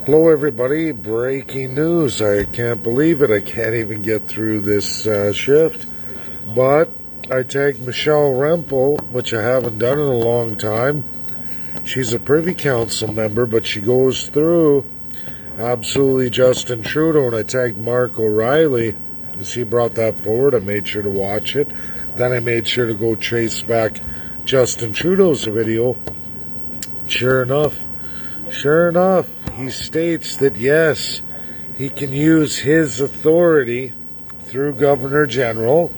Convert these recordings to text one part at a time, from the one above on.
Hello everybody, breaking news. I can't believe it. I can't even get through this shift. But I tagged Michelle Rempel, which I haven't done in a long time. She's a Privy Council member, but she goes through absolutely Justin Trudeau. And I tagged Mark O'Reilly, as he brought that forward. I made sure to watch it. Then I made sure to go trace back Justin Trudeau's video. Sure enough, he states that yes, he can use his authority through Governor General,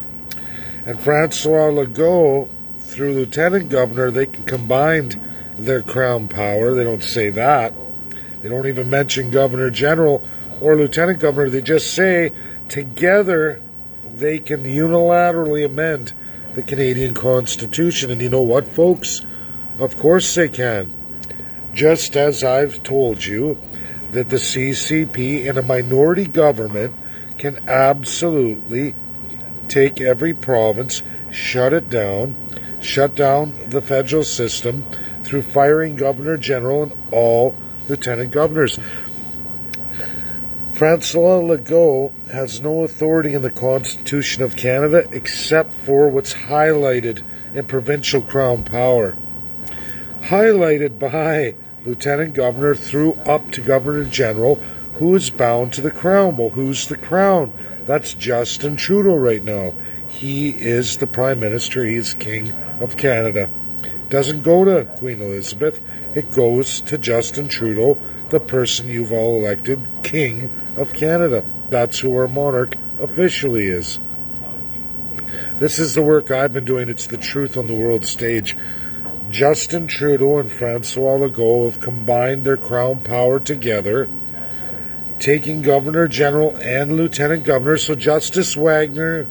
and Francois Legault through Lieutenant Governor. They can combine their crown power. They don't say that. They don't even mention Governor General or Lieutenant Governor. They just say together they can unilaterally amend the Canadian Constitution. And you know what, folks? Of course they can. Just as I've told you that the CCP in a minority government can absolutely take every province, shut down the federal system through firing Governor General and all Lieutenant Governors. Francois Legault has no authority in the Constitution of Canada except for what's highlighted in provincial crown power. Highlighted by Lieutenant Governor through up to Governor General, who is bound to the Crown. Well, who's the Crown? That's Justin Trudeau right now. He is the Prime Minister. He is King of Canada. Doesn't go to Queen Elizabeth. It goes to Justin Trudeau, the person you've all elected King of Canada. That's who our monarch officially is. This is the work I've been doing. It's the truth on the world stage. Justin Trudeau and Francois Legault have combined their crown power together, taking Governor General and Lieutenant Governor. So Justice Wagner,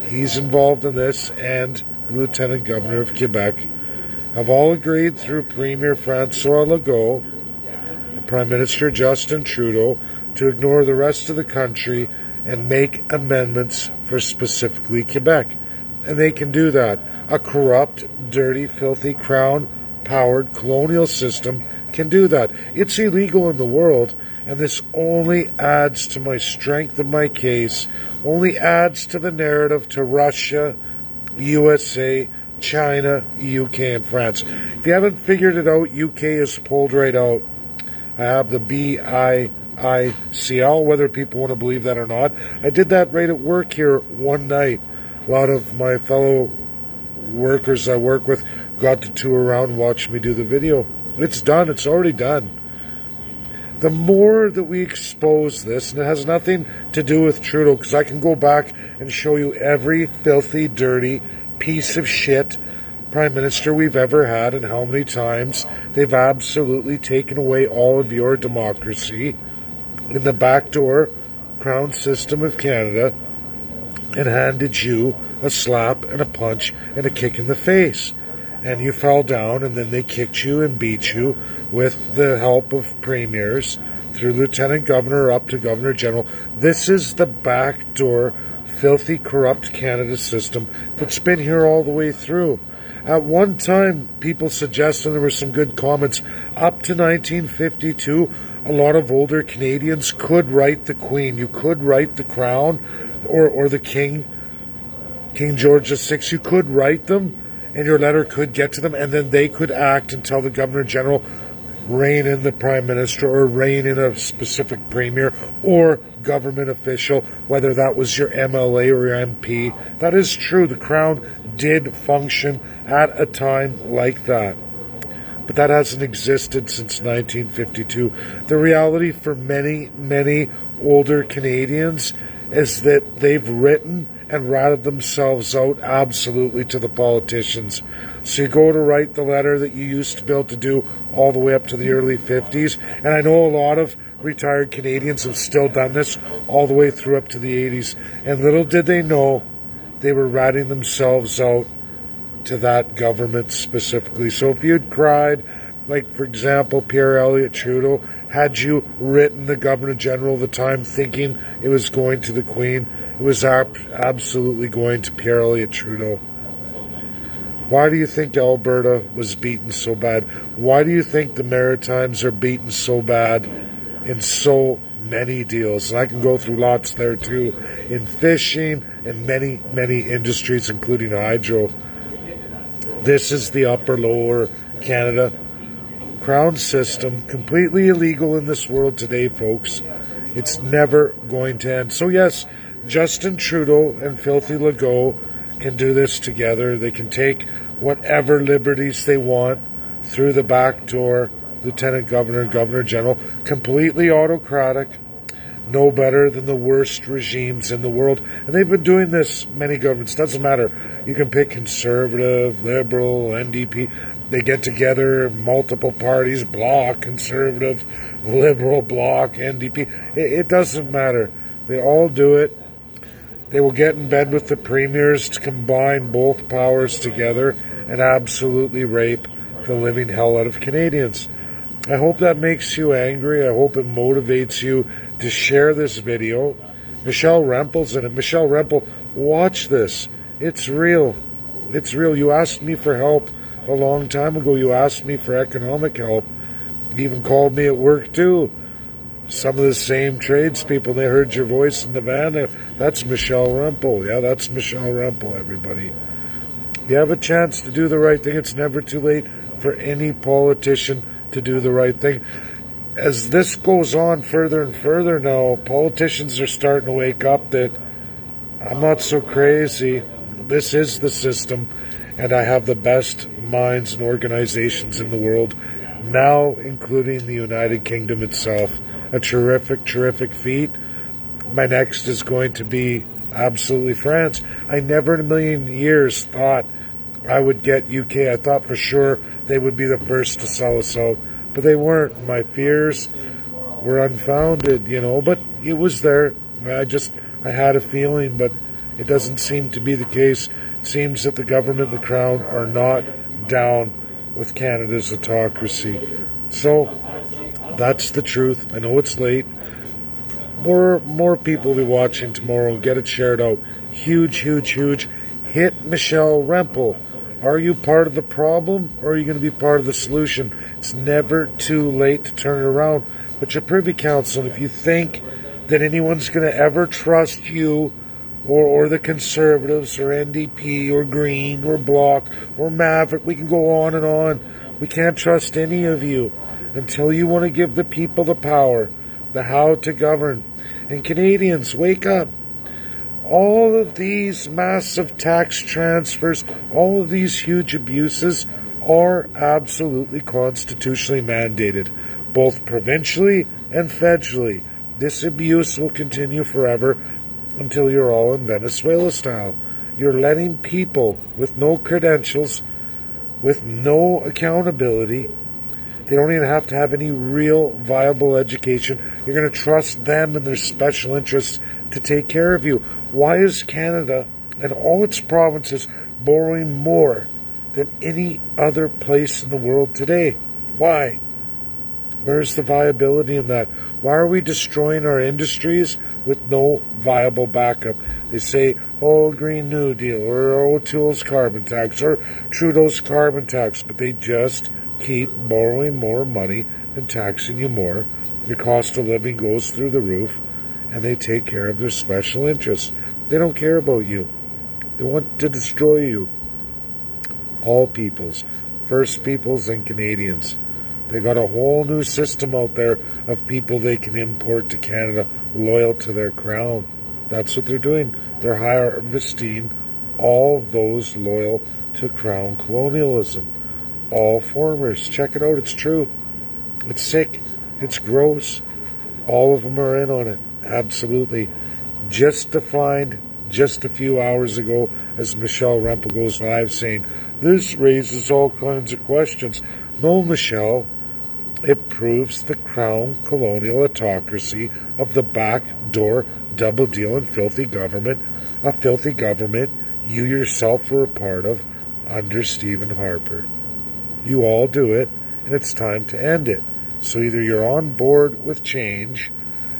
he's involved in this, and the Lieutenant Governor of Quebec have all agreed through Premier Francois Legault and Prime Minister Justin Trudeau to ignore the rest of the country and make amendments for specifically Quebec. And they can do that. A corrupt, dirty, filthy, crown-powered colonial system can do that. It's illegal in the world, and this only adds to my strength in my case, only adds to the narrative to Russia, USA, China, UK, and France. If you haven't figured it out, UK is pulled right out. I have the BIICL, whether people want to believe that or not. I did that right at work here one night. A lot of my fellow workers I work with got to tour around and watch me do the video. It's done. It's already done. The more that we expose this, and it has nothing to do with Trudeau, because I can go back and show you every filthy, dirty piece of shit Prime Minister we've ever had and how many times they've absolutely taken away all of your democracy in the backdoor Crown system of Canada and handed you a slap and a punch and a kick in the face. And you fell down, and then they kicked you and beat you with the help of premiers through Lieutenant Governor up to Governor General. This is the backdoor, filthy, corrupt Canada system that's been here all the way through. At one time, people suggested, there were some good comments, up to 1952, a lot of older Canadians could write the Queen. You could write the Crown or the King George VI. You could write them, and your letter could get to them, and then they could act and tell the Governor General, rein in the Prime Minister or rein in a specific Premier or government official, whether that was your MLA or your MP. That is true. The Crown did function at a time like that. But that hasn't existed since 1952. The reality for many, many older Canadians is that they've written and ratted themselves out absolutely to the politicians. So you go to write the letter that you used to be able to do all the way up to the early 50s. And I know a lot of retired Canadians have still done this all the way through up to the 80s. And little did they know they were ratting themselves out to that government specifically. So if you'd cried, like for example, Pierre Elliott Trudeau, had you written the Governor General at the time thinking it was going to the Queen, it was absolutely going to Pierre Elliott Trudeau. Why do you think Alberta was beaten so bad? Why do you think the Maritimes are beaten so bad in so many deals, and I can go through lots there too, in fishing and many, many industries, including hydro. This is the upper lower Canada crown system, completely illegal in this world today, folks. It's never going to end. So yes, Justin Trudeau and Filthy Legault can do this together. They can take whatever liberties they want through the back door. Lieutenant Governor, Governor General, completely autocratic, no better than the worst regimes in the world. And they've been doing this, many governments. Doesn't matter. You can pick Conservative, Liberal, NDP. They get together, multiple parties, Bloc, Conservative, Liberal, Bloc, NDP. It doesn't matter. They all do it. They will get in bed with the premiers to combine both powers together and absolutely rape the living hell out of Canadians. I hope that makes you angry. I hope it motivates you to share this video. Michelle Rempel's in it. Michelle Rempel, watch this. It's real. It's real. You asked me for help a long time ago. You asked me for economic help. You even called me at work too. Some of the same tradespeople, they heard your voice in the van. That's Michelle Rempel. Yeah, that's Michelle Rempel, everybody. You have a chance to do the right thing. It's never too late for any politician to do the right thing. As this goes on further and further now, politicians are starting to wake up that I'm not so crazy. This is the system, and I have the best minds and organizations in the world, now including the United Kingdom itself. A terrific, terrific feat. My next is going to be absolutely France. I never in a million years thought I would get UK. I thought for sure they would be the first to sell us out, but they weren't. My fears were unfounded, but it was there. I had a feeling, but it doesn't seem to be the case. It seems that the government and the Crown are not down with Canada's autocracy. So that's the truth. I know it's late. More people will be watching tomorrow. Get it shared out. Huge, huge, huge. Hit Michelle Rempel. Are you part of the problem, or are you going to be part of the solution? It's never too late to turn it around. But your Privy Council, if you think that anyone's going to ever trust you or the Conservatives or NDP or Green or Bloc or Maverick, we can go on and on. We can't trust any of you until you want to give the people the power, the how to govern. And Canadians, wake up. All of these massive tax transfers, all of these huge abuses are absolutely constitutionally mandated, both provincially and federally. This abuse will continue forever until you're all in Venezuela style. You're letting people with no credentials, with no accountability, they don't even have to have any real viable education. You're going to trust them and their special interests to take care of you. Why is Canada and all its provinces borrowing more than any other place in the world today? Why? Where's the viability in that? Why are we destroying our industries with no viable backup? They say, Green New Deal, or O'Toole's carbon tax, or Trudeau's carbon tax, but they just keep borrowing more money and taxing you more. Your cost of living goes through the roof, and they take care of their special interests. They don't care about you. They want to destroy you. All peoples, First Peoples and Canadians. They got a whole new system out there of people they can import to Canada loyal to their crown. That's what they're doing. They're harvesting all those loyal to crown colonialism. All formers. Check it out. It's true. It's sick. It's gross. All of them are in on it. Absolutely. Just defined just a few hours ago as Michelle Rempel goes live saying, this raises all kinds of questions. No, Michelle. It proves the crown colonial autocracy of the backdoor double deal and filthy government, a filthy government you yourself were a part of under Stephen Harper. You all do it, and it's time to end it. So either you're on board with change,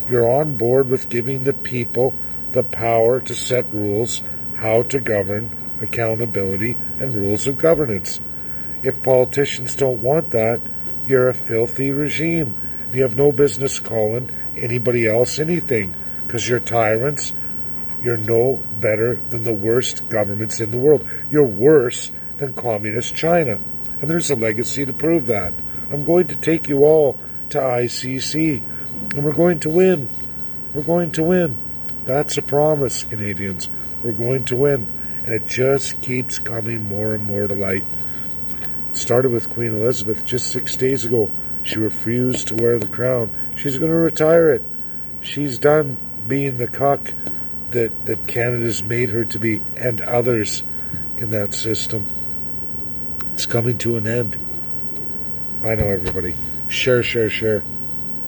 you're on board with giving the people the power to set rules, how to govern, accountability, and rules of governance. If politicians don't want that, you're a filthy regime, You have no business calling anybody else anything, because you're tyrants. You're no better than the worst governments in the world. You're worse than communist China. And there's a legacy to prove that. I'm going to take you all to ICC, and we're going to win. We're going to win. That's a promise, Canadians. We're going to win. And it just keeps coming more and more to light. It started with Queen Elizabeth just 6 days ago. She refused to wear the crown. She's going to retire it. She's done being the cuck that Canada's made her to be, and others in that system. It's coming to an end. Bye now, everybody. Share, share, share.